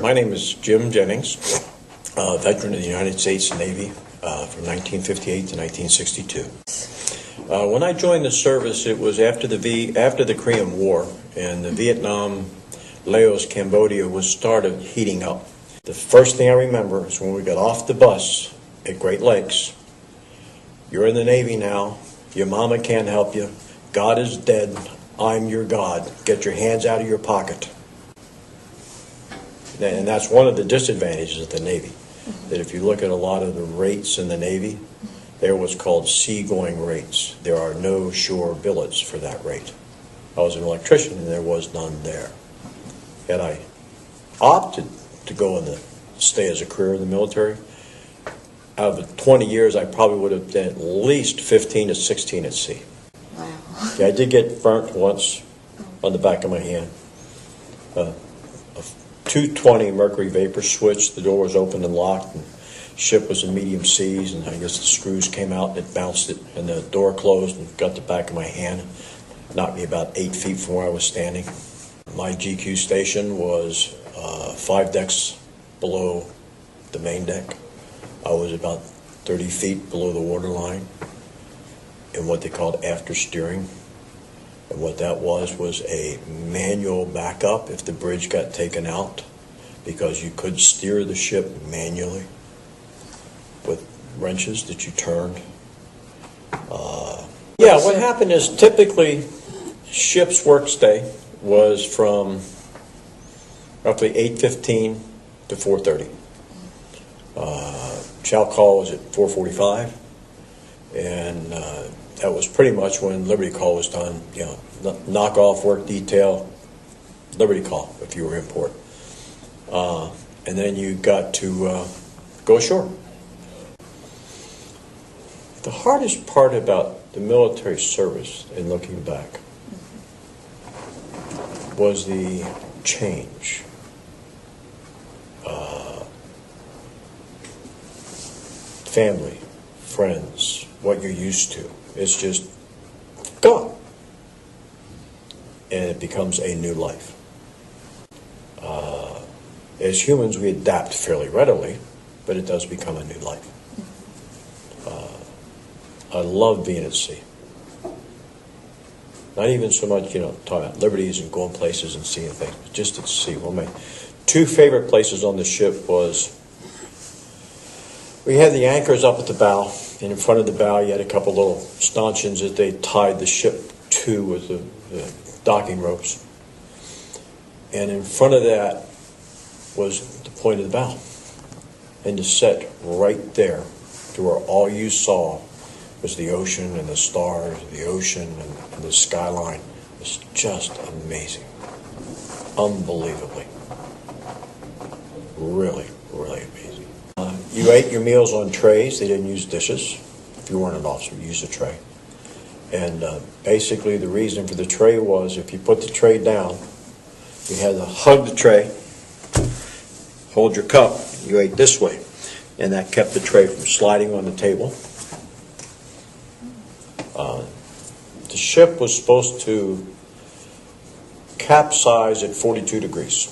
My name is Jim Jennings, veteran of the United States Navy from 1958 to 1962. When I joined the service, it was after the Korean War, and the Vietnam, Laos, Cambodia was started heating up. The first thing I remember is when we got off the bus at Great Lakes. You're in the Navy now. Your mama can't help you. God is dead. I'm your God. Get your hands out of your pocket. And that's one of the disadvantages of the Navy, that if you look at a lot of the rates in the Navy, they're what's called seagoing rates. There are no shore billets for that rate. I was an electrician and there was none there. Had I opted to go stay as a career in the military, out of the 20 years, I probably would have done at least 15 to 16 at sea. Wow. Yeah, I did get burnt once on the back of my hand. A 220 mercury vapor switch. The door was open and locked, and ship was in medium seas, and I guess the screws came out and it bounced it, and the door closed and got the back of my hand. Knocked me about 8 feet from where I was standing. My GQ station was 5 decks below the main deck. I was about 30 feet below the waterline in what they called after steering. And what that was a manual backup if the bridge got taken out, because you could steer the ship manually with wrenches that you turned. Yeah, what happened is typically ship's work stay was from roughly 8:15 to 4:30. Chow call was at 4:45, and that was pretty much when Liberty call was done. You know, knock off, work detail, Liberty call if you were in port, and then you got to go ashore. The hardest part about the military service, in looking back, was the change. Family, friends, what you're used to. It's just gone. And it becomes a new life. As humans, we adapt fairly readily, but it does become a new life. I love being at sea. Not even so much, talking about liberties and going places and seeing things, but just at sea. Well, my 2 favorite places on the ship was, we had the anchors up at the bow, and in front of the bow you had a couple little stanchions that they tied the ship to with the docking ropes. And in front of that was the point of the bow. And to set right there to where all you saw was the ocean and the stars, the ocean and the skyline. It was just amazing. Unbelievably. Really, really amazing. You ate your meals on trays. They didn't use dishes. If you weren't an officer, you used a tray. And basically the reason for the tray was, if you put the tray down, you had to hug the tray, hold your cup, you ate this way. And that kept the tray from sliding on the table. The ship was supposed to capsize at 42 degrees.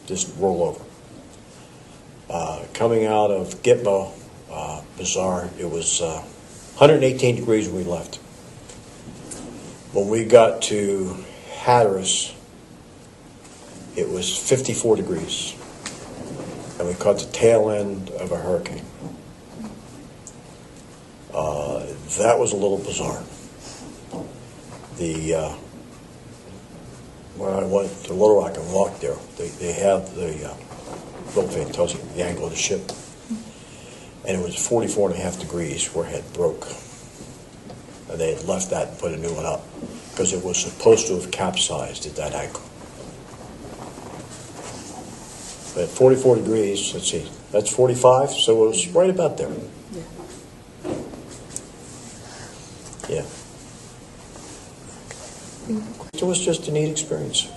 Just roll over. Coming out of Gitmo Bazaar, it was 118 degrees when we left. When we got to Hatteras, it was 54 degrees. And we caught the tail end of a hurricane. That was a little bizarre. When I went to Little Rock and walked there, they have the little thing that tells you the angle of the ship. And it was 44.5 degrees where it had broke. And they had left that and put a new one up, because it was supposed to have capsized at that angle. But at 44 degrees, let's see, that's 45, so it was right about there. Yeah. It was just a neat experience.